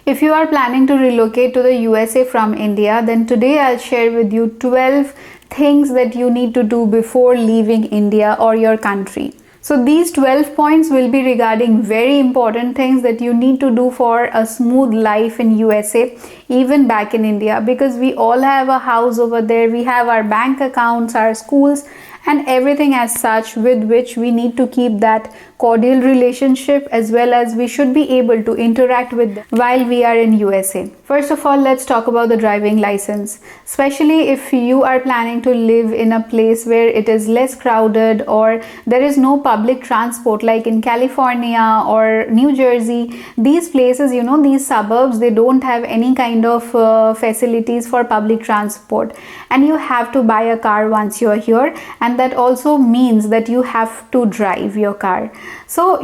If you are planning to relocate to the USA from India, then today I'll share with you 12 things that you need to do before leaving India or your country. So these 12 points will be regarding very important things that you need to do for a smooth life in USA, even back in India, because we all have a house over there, we have our bank accounts, our schools, and everything as such with which we need to keep that cordial relationship, as well as we should be able to interact with them while we are in USA. First of all, let's talk about the driving license. Especially if you are planning to live in a place where it is less crowded or there is no public transport, like in California or New Jersey, these places, these suburbs, they don't have any kind of facilities for public transport, and you have to buy a car once you are here, and that also means that you have to drive your car. So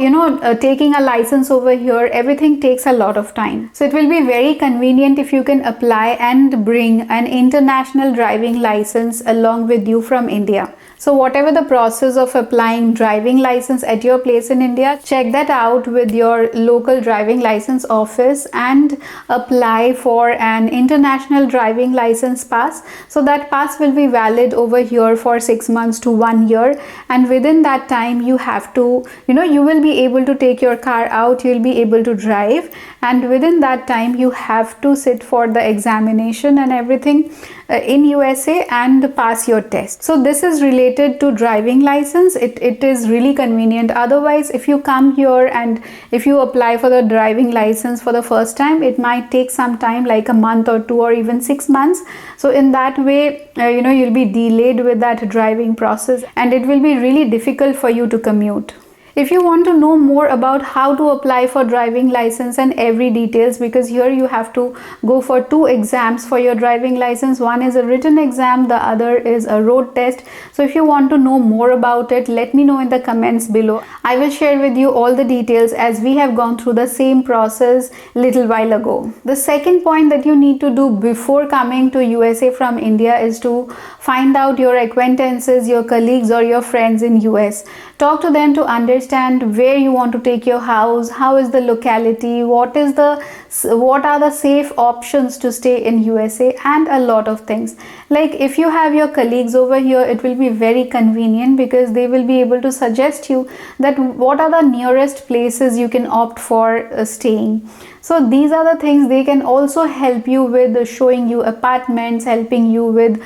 taking a license over here, everything takes a lot of time. So it will be very convenient if you can apply and bring an international driving license along with you from India. So whatever the process of applying driving license at your place in India, check that out with your local driving license office and apply for an international driving license pass. So that pass will be valid over here for 6 months to 1 year, and within that time you have to, you will be able to take your car out, you will be able to drive, and within that time you have to sit for the examination and everything in USA and pass your test. So this is related to driving license. It is really convenient. Otherwise, if you come here and if you apply for the driving license for the first time, it might take some time, like a month or 2 or even 6 months. So in that way, you'll be delayed with that driving process, and it will be really difficult for you to commute. If you want to know more about how to apply for driving license and every details, because here you have to go for 2 exams for your driving license. One is a written exam, the other is a road test. So if you want to know more about it, let me know in the comments below. I will share with you all the details, as we have gone through the same process little while ago. The second point that you need to do before coming to USA from India is to find out your acquaintances, your colleagues or your friends in US. Talk to them to understand where you want to take your house, how is the locality, what are the safe options to stay in USA, and a lot of things. Like if you have your colleagues over here, it will be very convenient because they will be able to suggest you that what are the nearest places you can opt for staying. So these are the things. They can also help you with showing you apartments, helping you with,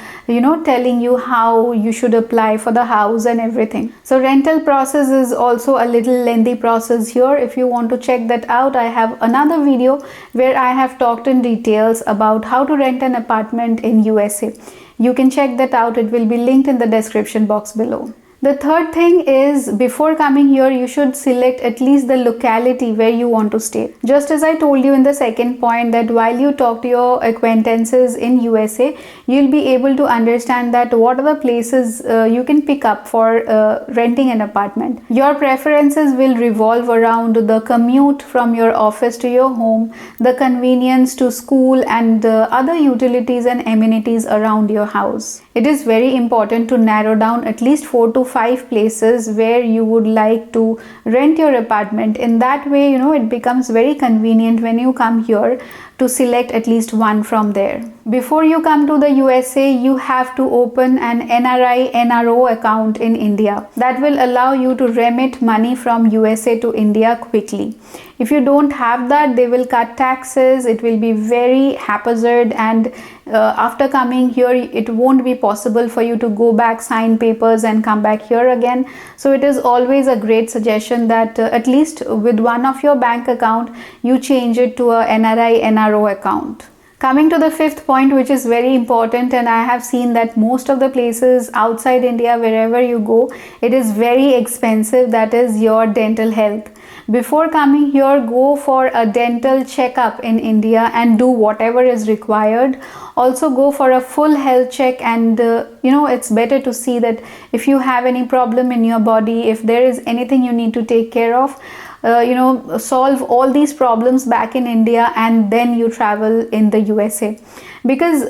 telling you how you should apply for the house and everything. So rental process is also a little lengthy process here. If you want to check that out, I have another video where I have talked in details about how to rent an apartment in USA. You can check that out. It will be linked in the description box below. The third thing is, before coming here, you should select at least the locality where you want to stay. Just as I told you in the second point, that while you talk to your acquaintances in USA, you'll be able to understand that what are the places you can pick up for renting an apartment. Your preferences will revolve around the commute from your office to your home, the convenience to school, and other utilities and amenities around your house. It is very important to narrow down at least 4 to 5 places where you would like to rent your apartment. In that way, it becomes very convenient when you come here to select at least one from there. Before you come to the USA, you have to open an NRI NRO account in India. That will allow you to remit money from USA to India quickly. If you don't have that, they will cut taxes. It will be very haphazard, and after coming here, it won't be possible for you to go back, sign papers and come back here again. So it is always a great suggestion that at least with one of your bank account, you change it to a NRI NRO account. Coming to the fifth point, which is very important, and I have seen that most of the places outside India, wherever you go, it is very expensive. That is your dental health. Before coming here, go for a dental checkup in India and do whatever is required. Also go for a full health check, and it's better to see that if you have any problem in your body, if there is anything you need to take care of, solve all these problems back in India and then you travel in the USA. Because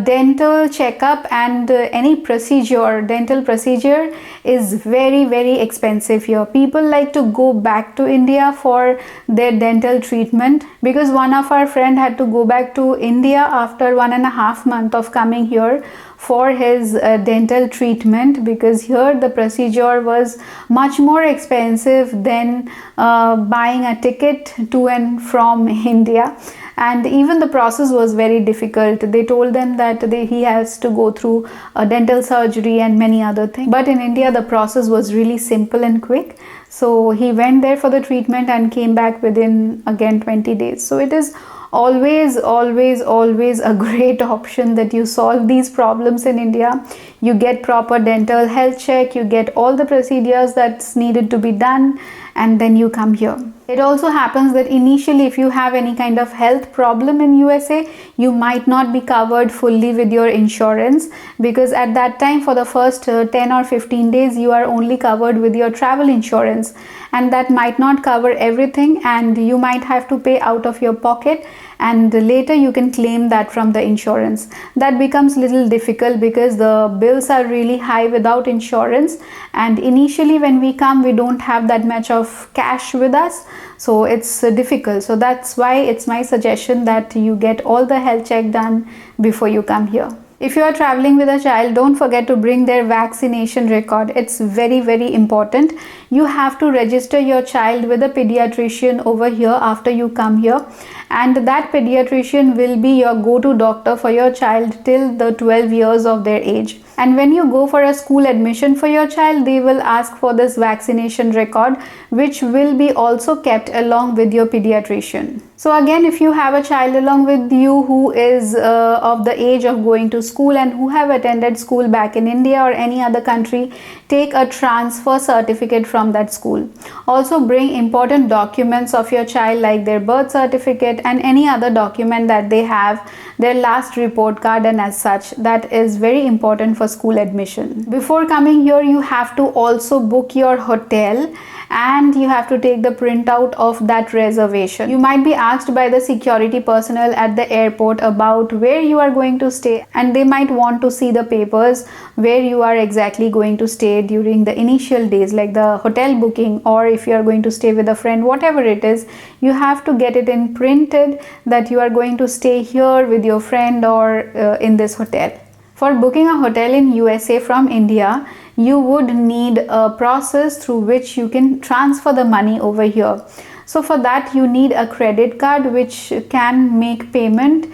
dental checkup and any dental procedure is very, very expensive here. People like to go back to India for their dental treatment, because one of our friend had to go back to India after 1.5 months of coming here for his dental treatment, because here the procedure was much more expensive than buying a ticket to and from India. And even the process was very difficult. They told them that he has to go through a dental surgery and many other things. But in India, the process was really simple and quick. So he went there for the treatment and came back within again 20 days. So it is always a great option that you solve these problems in India. You get proper dental health check, you get all the procedures that's needed to be done, and then you come here. It also happens that initially, if you have any kind of health problem in USA, you might not be covered fully with your insurance, because at that time for the first 10 or 15 days you are only covered with your travel insurance, and that might not cover everything, and you might have to pay out of your pocket, and later you can claim that from the insurance. That becomes little difficult because the bills are really high without insurance, and initially when we come we don't have that much of cash with us, so it's difficult. So that's why it's my suggestion that you get all the health check done before you come here. If you are traveling with a child, don't forget to bring their vaccination record. It's very, very important. You have to register your child with a pediatrician over here after you come here, and that pediatrician will be your go-to doctor for your child till the 12 years of their age. And when you go for a school admission for your child, they will ask for this vaccination record, which will be also kept along with your pediatrician. So again, if you have a child along with you who is of the age of going to school and who have attended school back in India or any other country, take a transfer certificate from that school. Also bring important documents of your child like their birth certificate and any other document that they have, their last report card, and as such, that is very important for school admission. Before coming here, you have to also book your hotel and you have to take the printout of that reservation. You might be asked by the security personnel at the airport about where you are going to stay, and they might want to see the papers where you are exactly going to stay during the initial days, like the hotel booking, or if you are going to stay with a friend, whatever it is, you have to get it in printed that you are going to stay here with your friend or in this hotel. For booking a hotel in USA from India, you would need a process through which you can transfer the money over here. So for that you need a credit card which can make payment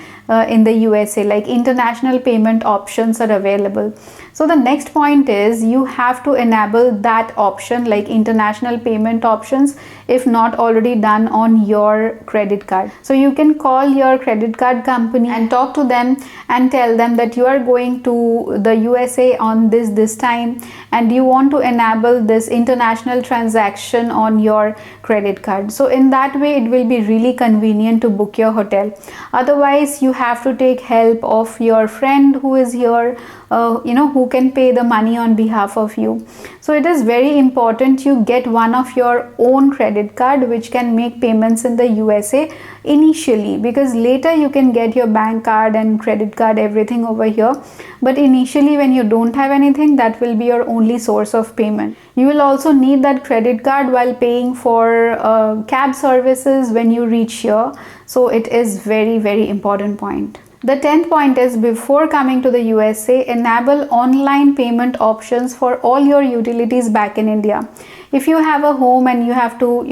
in the USA, like international payment options are available. So the next point is you have to enable that option, like international payment options, if not already done on your credit card. So you can call your credit card company and talk to them and tell them that you are going to the USA on this time and you want to enable this international transaction on your credit card. So in that way it will be really convenient to book your hotel. Otherwise you have to take help of your friend who is here, who can pay the money on behalf of you. So it is very important you get one of your own credit card which can make payments in the USA initially, because later you can get your bank card and credit card, everything over here. But initially when you don't have anything, that will be your only source of payment. You will also need that credit card while paying for cab services when you reach here. So it is very, very important point. The 10th point is, before coming to the USA, enable online payment options for all your utilities back in India. If you have a home and you have to,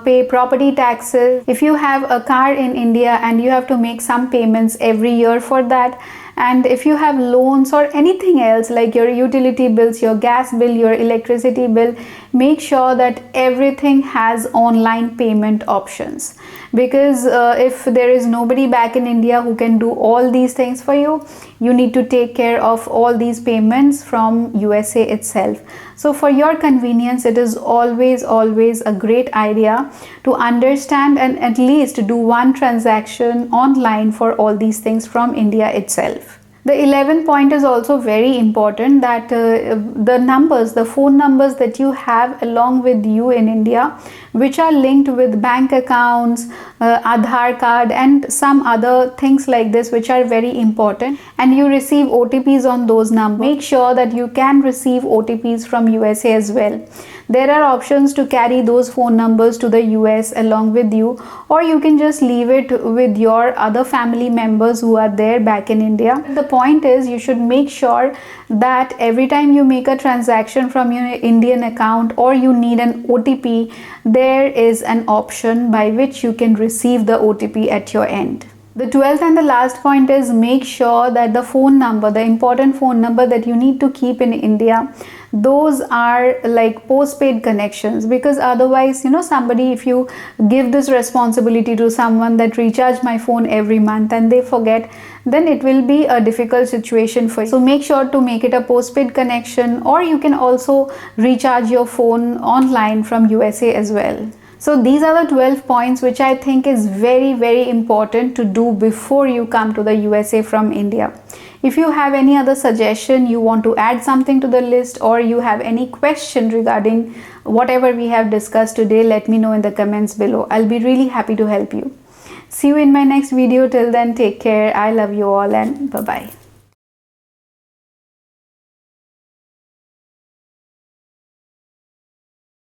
pay property taxes, if you have a car in India and you have to make some payments every year for that, and if you have loans or anything else like your utility bills, your gas bill, your electricity bill, make sure that everything has online payment options. Because if there is nobody back in India who can do all these things for you, you need to take care of all these payments from USA itself. So for your convenience, it is always a great idea to understand and at least do one transaction online for all these things from India itself. The 11th point is also very important, that the phone numbers that you have along with you in India which are linked with bank accounts, Aadhaar card, and some other things like this, which are very important, and you receive OTPs on those numbers, make sure that you can receive OTPs from USA as well. There are options to carry those phone numbers to the US along with you, or you can just leave it with your other family members who are there back in India. The point is, you should make sure that every time you make a transaction from your Indian account or you need an OTP, there is an option by which you can receive the OTP at your end. The 12th and the last point is, make sure that the phone number, the important phone number that you need to keep in India, those are like postpaid connections, because otherwise, somebody, if you give this responsibility to someone that recharge my phone every month and they forget, then it will be a difficult situation for you. So make sure to make it a postpaid connection, or you can also recharge your phone online from USA as well. So these are the 12 points which I think is very, very important to do before you come to the USA from India. If you have any other suggestion, you want to add something to the list, or you have any question regarding whatever we have discussed today, let me know in the comments below. I'll be really happy to help you. See you in my next video. Till then, take care. I love you all, and bye-bye.